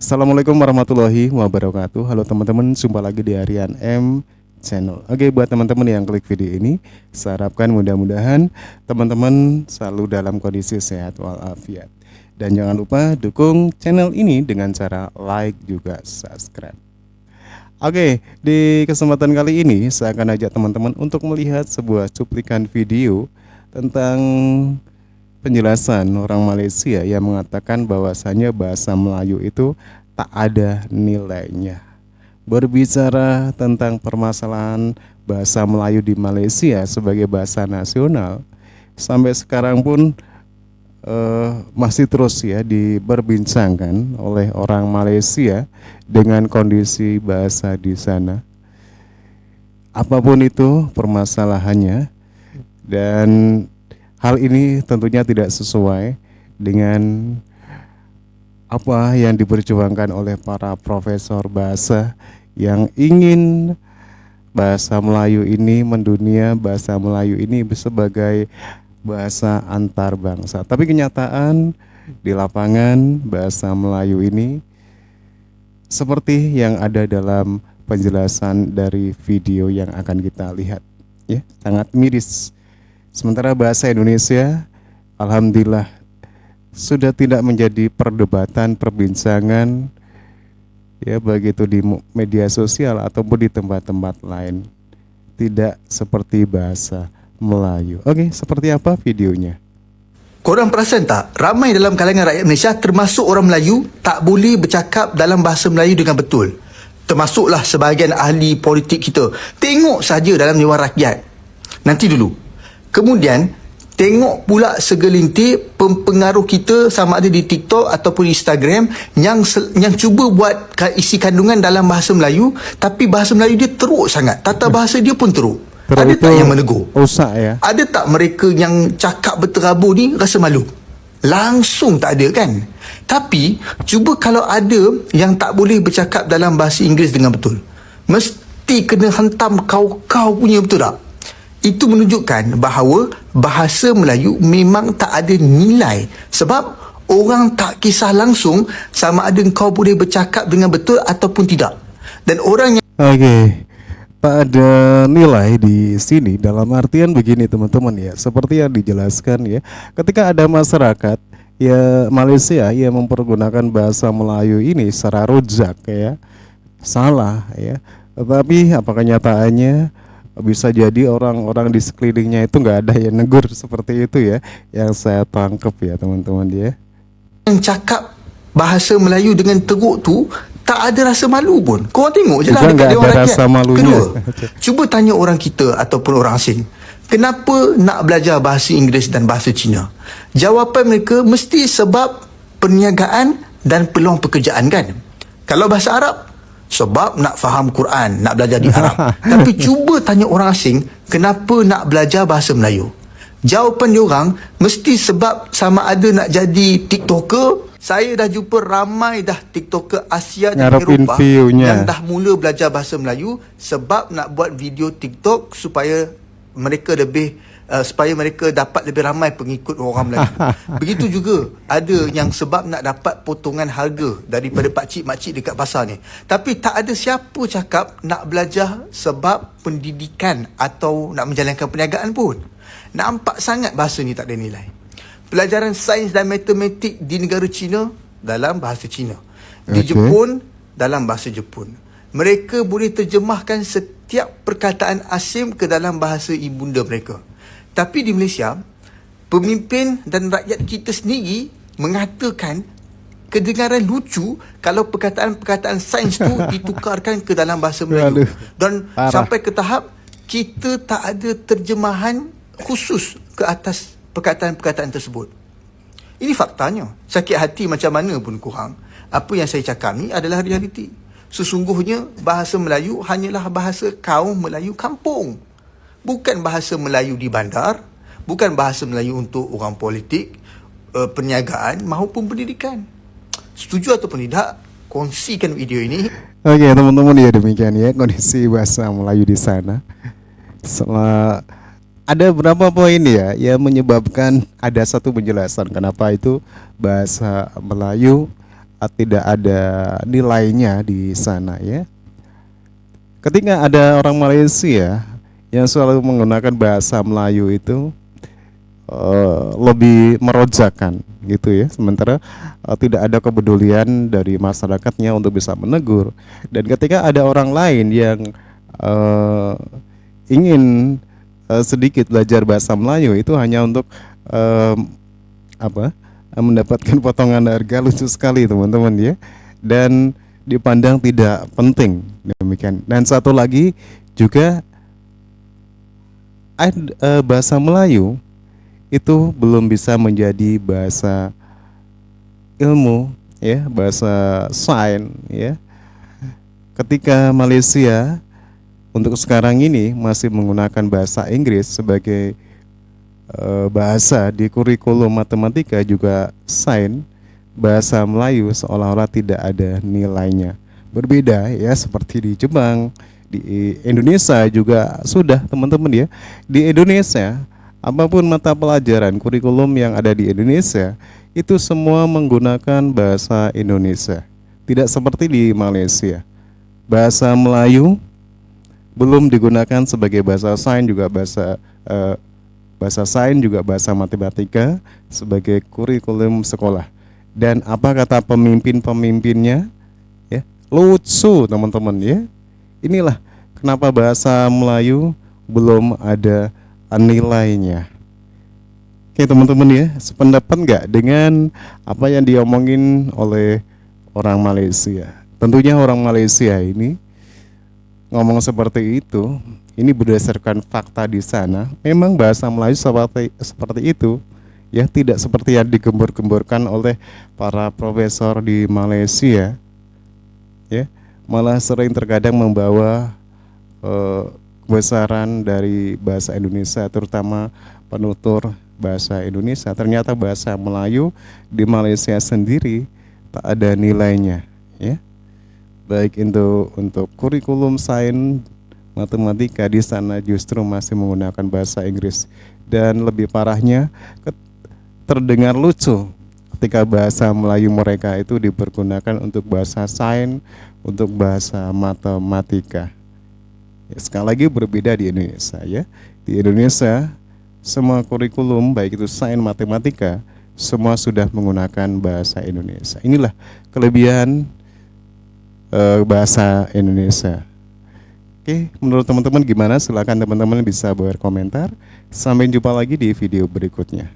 Assalamualaikum warahmatullahi wabarakatuh. Halo teman-teman, jumpa lagi di Harian M Channel. Oke, buat teman-teman yang klik video ini, saya harapkan mudah-mudahan teman-teman selalu dalam kondisi sehat walafiat. Dan jangan lupa dukung channel ini dengan cara like juga subscribe. Oke, di kesempatan kali ini saya akan ajak teman-teman untuk melihat sebuah cuplikan video tentang penjelasan orang Malaysia yang mengatakan bahwasannya bahasa Melayu itu tak ada nilainya. Berbicara tentang permasalahan bahasa Melayu di Malaysia sebagai bahasa nasional, sampai sekarang pun masih terus ya diperbincangkan oleh orang Malaysia dengan kondisi bahasa di sana. Apapun itu permasalahannya, dan hal ini tentunya tidak sesuai dengan apa yang diperjuangkan oleh para profesor bahasa yang ingin bahasa Melayu ini mendunia, bahasa Melayu ini sebagai bahasa antar bangsa. Tapi kenyataan di lapangan bahasa Melayu ini seperti yang ada dalam penjelasan dari video yang akan kita lihat, ya, sangat miris. Sementara bahasa Indonesia, alhamdulillah, sudah tidak menjadi perdebatan, perbincangan, ya, baik itu di media sosial ataupun di tempat-tempat lain. Tidak seperti bahasa Melayu. Oke, seperti apa videonya? Korang perasan tak, ramai dalam kalangan rakyat Malaysia termasuk orang Melayu tak boleh bercakap dalam bahasa Melayu dengan betul. Termasuklah sebahagian ahli politik kita. Tengok saja dalam Dewan Rakyat. Nanti dulu. Kemudian, tengok pula segelintir pempengaruh kita sama ada di TikTok ataupun Instagram yang cuba buat isi kandungan dalam bahasa Melayu, tapi bahasa Melayu dia teruk sangat. Tata bahasa dia pun teruk. Ada tak yang menegur? Osak ya. Ada tak mereka yang cakap berterabur ni rasa malu? Langsung tak ada kan? Tapi, cuba kalau ada yang tak boleh bercakap dalam bahasa Inggeris dengan betul. Mesti kena hentam kau-kau punya, betul tak? Itu menunjukkan bahawa bahasa Melayu memang tak ada nilai. Sebab orang tak kisah langsung sama ada kau boleh bercakap dengan betul ataupun tidak. Dan orang yang... Oke, tak ada nilai di sini dalam artian begini teman-teman ya. Seperti yang dijelaskan ya, ketika ada masyarakat ya Malaysia yang mempergunakan bahasa Melayu ini secara rujak ya, salah ya. Tetapi apa kenyataannya? Bisa jadi orang-orang di sekelilingnya itu nggak ada yang negur seperti itu ya, yang saya tangkap ya teman-teman ya. Yang cakap bahasa Melayu dengan teruk tu tak ada rasa malu pun. Kau tengok je lah dekat Dewan Rakyat. Kedua, cuba tanya orang kita ataupun orang asing, kenapa nak belajar bahasa Inggeris dan bahasa Cina? Jawapan mereka mesti sebab perniagaan dan peluang pekerjaan kan. Kalau bahasa Arab, sebab nak faham Quran, nak belajar di Arab. Tapi cuba tanya orang asing, kenapa nak belajar bahasa Melayu? Jawapan diorang mesti sebab sama ada nak jadi TikToker. Saya dah jumpa ramai dah TikToker Asia dan Eropah yang dah mula belajar bahasa Melayu sebab nak buat video TikTok supaya mereka dapat lebih ramai pengikut orang Melayu. Begitu juga ada yang sebab nak dapat potongan harga daripada pakcik-makcik dekat pasar ni. Tapi tak ada siapa cakap nak belajar sebab pendidikan atau nak menjalankan perniagaan pun. Nampak sangat bahasa ni tak ada nilai. Pelajaran sains dan matematik di negara China dalam bahasa Cina. Di Jepun dalam bahasa Jepun. Mereka boleh terjemahkan setiap perkataan asing ke dalam bahasa ibunda mereka. Tapi di Malaysia, pemimpin dan rakyat kita sendiri mengatakan kedengaran lucu kalau perkataan-perkataan sains tu ditukarkan ke dalam bahasa Melayu. Dan sampai ke tahap kita tak ada terjemahan khusus ke atas perkataan-perkataan tersebut. Ini faktanya. Sakit hati macam mana pun kurang, apa yang saya cakap ni adalah realiti. Sesungguhnya bahasa Melayu hanyalah bahasa kaum Melayu kampung. Bukan bahasa Melayu di bandar, bukan bahasa Melayu untuk orang politik, perniagaan maupun pendidikan. Setuju ataupun tidak, kongsikan video ini. Oke teman-teman, ya demikian ya kondisi bahasa Melayu di sana. Setelah ada beberapa poin ya yang menyebabkan ada satu penjelasan kenapa itu bahasa Melayu tidak ada nilainya di sana ya. Ketika ada orang Malaysia yang selalu menggunakan bahasa Melayu itu lebih merojakan gitu ya, sementara tidak ada kepedulian dari masyarakatnya untuk bisa menegur. Dan ketika ada orang lain yang ingin sedikit belajar bahasa Melayu, itu hanya untuk mendapatkan potongan harga, lucu sekali teman-teman ya, dan dipandang tidak penting demikian. Dan satu lagi juga, bahasa Melayu itu belum bisa menjadi bahasa ilmu ya, bahasa sains ya. Ketika Malaysia untuk sekarang ini masih menggunakan bahasa Inggris sebagai bahasa di kurikulum matematika juga sains, bahasa Melayu seolah-olah tidak ada nilainya. Berbeda ya, seperti di Jepang, di Indonesia juga sudah teman-teman ya. Di Indonesia, apapun mata pelajaran kurikulum yang ada di Indonesia itu semua menggunakan bahasa Indonesia. Tidak seperti di Malaysia. Bahasa Melayu belum digunakan sebagai bahasa sains, juga bahasa sains juga bahasa matematika sebagai kurikulum sekolah. Dan apa kata pemimpinnya? Ya, lucu teman-teman ya. Inilah kenapa bahasa Melayu belum ada nilainya. Oke teman-teman ya, sependapat nggak dengan apa yang diomongin oleh orang Malaysia? Tentunya orang Malaysia ini ngomong seperti itu, ini berdasarkan fakta di sana. Memang bahasa Melayu seperti itu, ya, tidak seperti yang digembor-gemborkan oleh para profesor di Malaysia, ya. Malah sering terkadang membawa kebesaran dari bahasa Indonesia, terutama penutur bahasa Indonesia. Ternyata bahasa Melayu di Malaysia sendiri tak ada nilainya, ya. Baik itu untuk kurikulum sains, matematika, di sana justru masih menggunakan bahasa Inggris. Dan lebih parahnya, terdengar lucu ketika bahasa Melayu mereka itu dipergunakan untuk bahasa sains, untuk bahasa matematika. Ya, sekali lagi berbeda di Indonesia ya. Di Indonesia semua kurikulum baik itu sains, matematika semua sudah menggunakan bahasa Indonesia. Inilah kelebihan bahasa Indonesia. Oke, menurut teman-teman gimana? Silakan teman-teman bisa berkomentar. Sampai jumpa lagi di video berikutnya.